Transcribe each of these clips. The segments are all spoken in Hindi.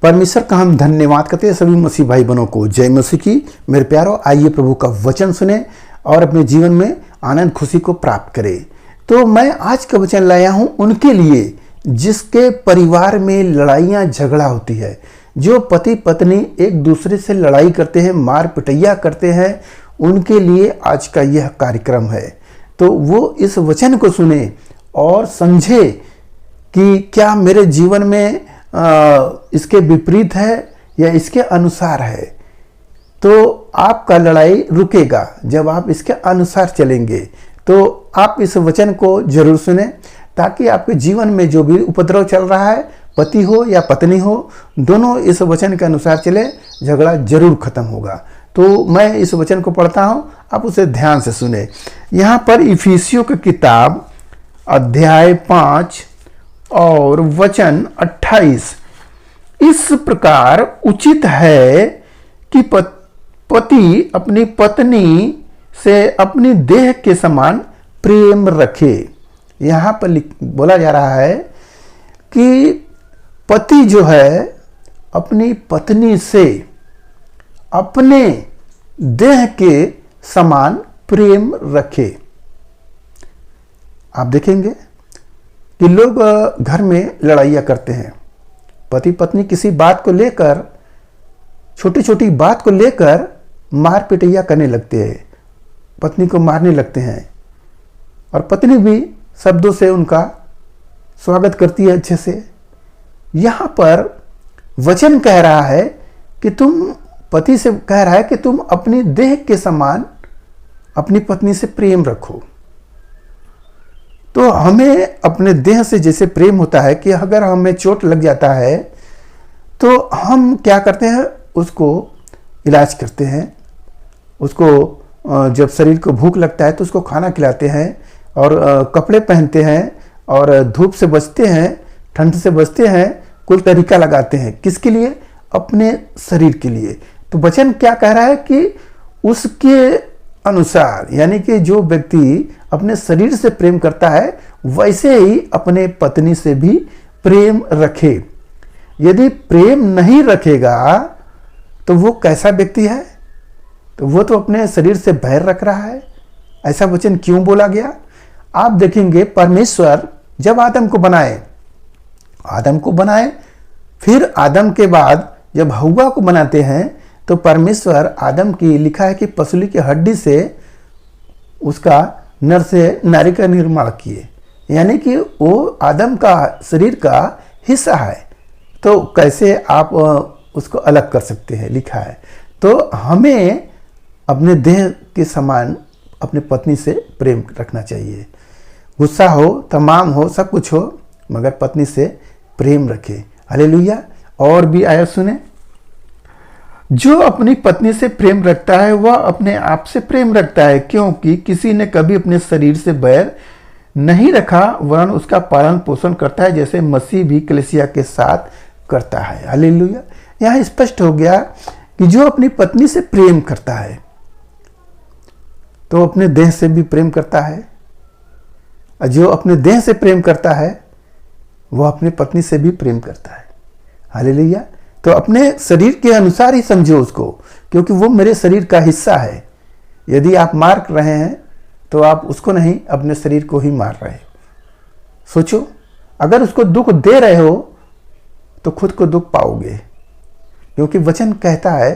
परमेश्वर का हम धन्यवाद करते हैं सभी मसीह भाई बहनों को। जय मसीह की। मेरे प्यारो, आइए प्रभु का वचन सुने और अपने जीवन में आनंद खुशी को प्राप्त करें। तो मैं आज का वचन लाया हूं उनके लिए जिसके परिवार में लड़ाइयाँ झगड़ा होती है, जो पति पत्नी एक दूसरे से लड़ाई करते हैं, मार पिटैया करते हैं, उनके लिए आज का यह कार्यक्रम है। तो वो इस वचन को सुने और समझे कि क्या मेरे जीवन में इसके विपरीत है या इसके अनुसार है। तो आपका लड़ाई रुकेगा जब आप इसके अनुसार चलेंगे। तो आप इस वचन को जरूर सुने ताकि आपके जीवन में जो भी उपद्रव चल रहा है, पति हो या पत्नी हो, दोनों इस वचन के अनुसार चले, झगड़ा जरूर खत्म होगा। तो मैं इस वचन को पढ़ता हूं, आप उसे ध्यान से सुने। यहाँ पर इफिसियों की किताब अध्याय 5 और वचन 28, इस प्रकार उचित है कि पति अपनी पत्नी से अपनी देह के समान प्रेम रखे। यहाँ पर बोला जा रहा है कि पति जो है अपनी पत्नी से अपने देह के समान प्रेम रखे। आप देखेंगे कि लोग घर में लड़ाइयाँ करते हैं। पति पत्नी किसी बात को लेकर, छोटी छोटी बात को लेकर मार पिटैया करने लगते हैं, पत्नी को मारने लगते हैं, और पत्नी भी शब्दों से उनका स्वागत करती है अच्छे से। यहाँ पर वचन कह रहा है कि तुम, पति से कह रहा है कि तुम अपनी देह के समान अपनी पत्नी से प्रेम रखो। तो हमें अपने देह से जैसे प्रेम होता है कि अगर हमें चोट लग जाता है तो हम क्या करते हैं, उसको इलाज करते हैं, उसको जब शरीर को भूख लगता है तो उसको खाना खिलाते हैं और कपड़े पहनते हैं और धूप से बचते हैं, ठंड से बचते हैं, कुल तरीका लगाते हैं। किसके लिए? अपने शरीर के लिए। तो वचन क्या कह रहा है कि उसके अनुसार, यानी कि जो व्यक्ति अपने शरीर से प्रेम करता है वैसे ही अपने पत्नी से भी प्रेम रखे। यदि प्रेम नहीं रखेगा तो वो कैसा व्यक्ति है? तो वो तो अपने शरीर से बैर रख रहा है। ऐसा वचन क्यों बोला गया? आप देखेंगे परमेश्वर जब आदम को बनाए, फिर आदम के बाद जब हव्वा को बनाते हैं तो परमेश्वर आदम की, लिखा है कि पसली की हड्डी से उसका नर से नारी का निर्माण किए, यानी कि वो आदम का शरीर का हिस्सा है। तो कैसे आप उसको अलग कर सकते हैं, लिखा है। तो हमें अपने देह के समान अपनी पत्नी से प्रेम रखना चाहिए। गुस्सा हो, तमाम हो, सब कुछ हो, मगर पत्नी से प्रेम रखे। हालेलुया। और भी आयत सुने। जो अपनी पत्नी से प्रेम रखता है वह अपने आप से प्रेम रखता है, क्योंकि किसी ने कभी अपने शरीर से बैर नहीं रखा, वरन उसका पालन पोषण करता है, जैसे मसीह भी कलीसिया के साथ करता है। हालेलुया। यहाँ स्पष्ट हो गया कि जो अपनी पत्नी से प्रेम करता है तो अपने देह से भी प्रेम करता है, और जो अपने देह से प्रेम करता है वह अपनी पत्नी से भी प्रेम करता है। हालेलुया। तो अपने शरीर के अनुसार ही समझो उसको, क्योंकि वो मेरे शरीर का हिस्सा है। यदि आप मार रहे हैं तो आप उसको नहीं, अपने शरीर को ही मार रहे हो। सोचो, अगर उसको दुख दे रहे हो तो खुद को दुख पाओगे, क्योंकि वचन कहता है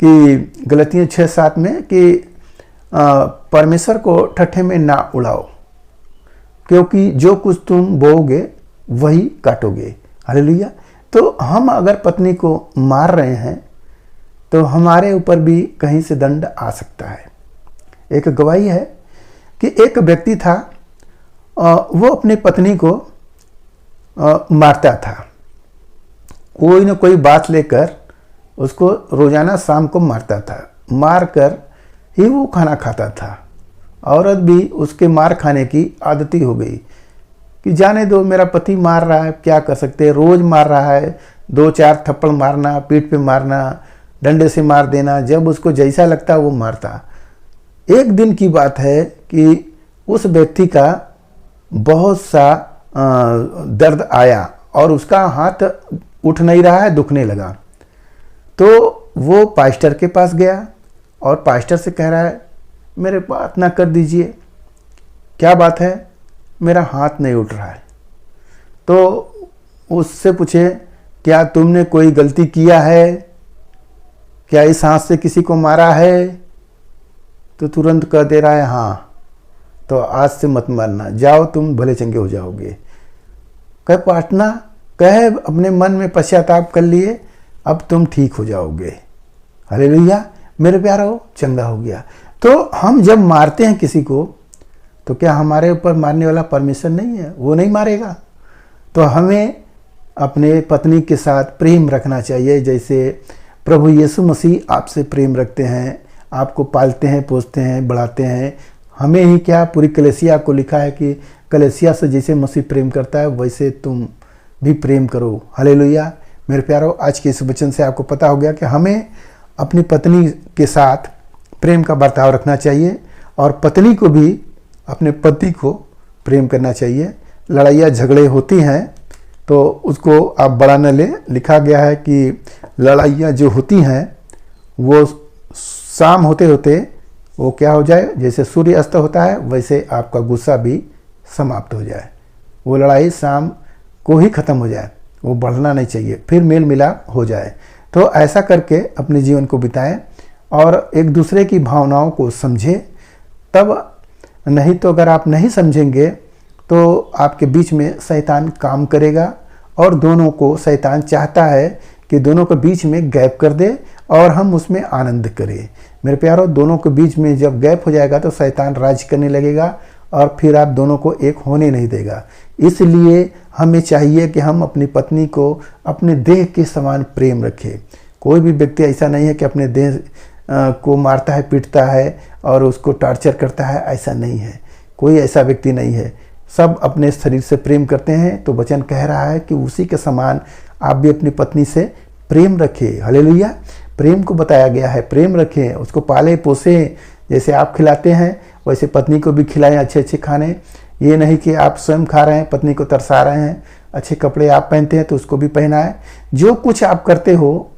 कि गलतियाँ 6:7 में कि परमेश्वर को ठट्ठे में ना उड़ाओ, क्योंकि जो कुछ तुम बोओगे वही काटोगे। हालेलुया। तो हम अगर पत्नी को मार रहे हैं तो हमारे ऊपर भी कहीं से दंड आ सकता है। एक गवाही है कि एक व्यक्ति था, वो अपनी पत्नी को मारता था। कोई न कोई बात लेकर उसको रोजाना शाम को मारता था, मार कर ही वो खाना खाता था। औरत भी उसके मार खाने की आदती हो गई कि जाने दो, मेरा पति मार रहा है, क्या कर सकते हैं, रोज मार रहा है, 2-4 थप्पड़ मारना, पीठ पे मारना, डंडे से मार देना, जब उसको जैसा लगता वो मारता। एक दिन की बात है कि उस व्यक्ति का बहुत सा दर्द आया और उसका हाथ उठ नहीं रहा है, दुखने लगा। तो वो पास्टर के पास गया और पास्टर से कह रहा है मेरे प्रार्थना कर दीजिए, क्या बात है, मेरा हाथ नहीं उठ रहा है। तो उससे पूछे क्या तुमने कोई गलती किया है, क्या इस हाथ से किसी को मारा है? तो तुरंत कह दे रहा है हाँ। तो आज से मत मारना, जाओ तुम भले चंगे हो जाओगे। कह प्रार्थना कह अपने मन में पश्चाताप कर लिए, अब तुम ठीक हो जाओगे। हालेलुया, मेरे प्यारो, चंगा हो गया। तो हम जब मारते हैं किसी को तो क्या हमारे ऊपर मारने वाला परमेश्वर नहीं है? वो नहीं मारेगा। तो हमें अपने पत्नी के साथ प्रेम रखना चाहिए, जैसे प्रभु यीशु मसीह आपसे प्रेम रखते हैं, आपको पालते हैं, पोसते हैं, बढ़ाते हैं। हमें ही क्या, पूरी कलीसिया को लिखा है कि कलीसिया से जैसे मसीह प्रेम करता है वैसे तुम भी प्रेम करो। हालेलुया, मेरे प्यारो, आज के इस वचन से आपको पता हो गया कि हमें अपनी पत्नी के साथ प्रेम का बर्ताव रखना चाहिए और पत्नी को भी अपने पति को प्रेम करना चाहिए। लड़ाइयाँ झगड़े होती हैं तो उसको आप बड़ा न लें। लिखा गया है कि लड़ाइयाँ जो होती हैं वो शाम होते होते वो क्या हो जाए, जैसे सूर्य अस्त होता है वैसे आपका गुस्सा भी समाप्त हो जाए। वो लड़ाई शाम को ही ख़त्म हो जाए, वो बढ़ना नहीं चाहिए, फिर मेल मिलाप हो जाए। तो ऐसा करके अपने जीवन को बिताएं और एक दूसरे की भावनाओं को समझें, तब नहीं तो अगर आप नहीं समझेंगे तो आपके बीच में शैतान काम करेगा और दोनों को शैतान चाहता है कि दोनों के बीच में गैप कर दे और हम उसमें आनंद करें। मेरे प्यारो, दोनों के बीच में जब गैप हो जाएगा तो शैतान राज करने लगेगा और फिर आप दोनों को एक होने नहीं देगा। इसलिए हमें चाहिए कि हम अपनी पत्नी को अपने देह के समान प्रेम रखें। कोई भी व्यक्ति ऐसा नहीं है कि अपने देह को मारता है, पीटता है और उसको टॉर्चर करता है, ऐसा नहीं है। कोई ऐसा व्यक्ति नहीं है। सब अपने शरीर से प्रेम करते हैं। तो वचन कह रहा है कि उसी के समान आप भी अपनी पत्नी से प्रेम रखें। हालेलुया, प्रेम को बताया गया है, प्रेम रखें, उसको पाले पोसें। जैसे आप खिलाते हैं वैसे पत्नी को भी खिलाएं अच्छे अच्छे खाने। ये नहीं कि आप स्वयं खा रहे हैं, पत्नी को तरसा रहे हैं। अच्छे कपड़े आप पहनते हैं तो उसको भी पहनाएं। जो कुछ आप करते हो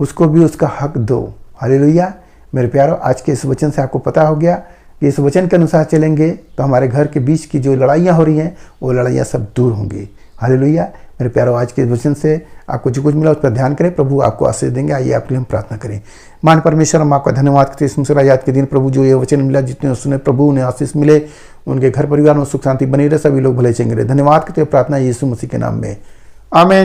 उसको भी उसका हक दो। हालेलुया, मेरे प्यारो, आज के इस वचन से आपको पता हो गया कि इस वचन के अनुसार चलेंगे तो हमारे घर के बीच की जो लड़ाइयाँ हो रही हैं वो लड़ाइयाँ सब दूर होंगी। हालेलुया, मेरे प्यारो, आज के इस वचन से आपको जो कुछ मिला उस पर ध्यान करें। प्रभु आपको आशीष देंगे। आइए आपके लिए हम प्रार्थना करें। मान परमेश्वर, हम आपका धन्यवाद करते हैं इस याद के दिन। प्रभु, जो ये वचन मिला, जितने सुने प्रभु उन्हें आशीष मिले, उनके घर परिवार में सुख शांति बनी रहे, सभी लोग भले चंगे रहे। धन्यवाद करते हैं, प्रार्थना यीशु मसीह के नाम में, आमीन।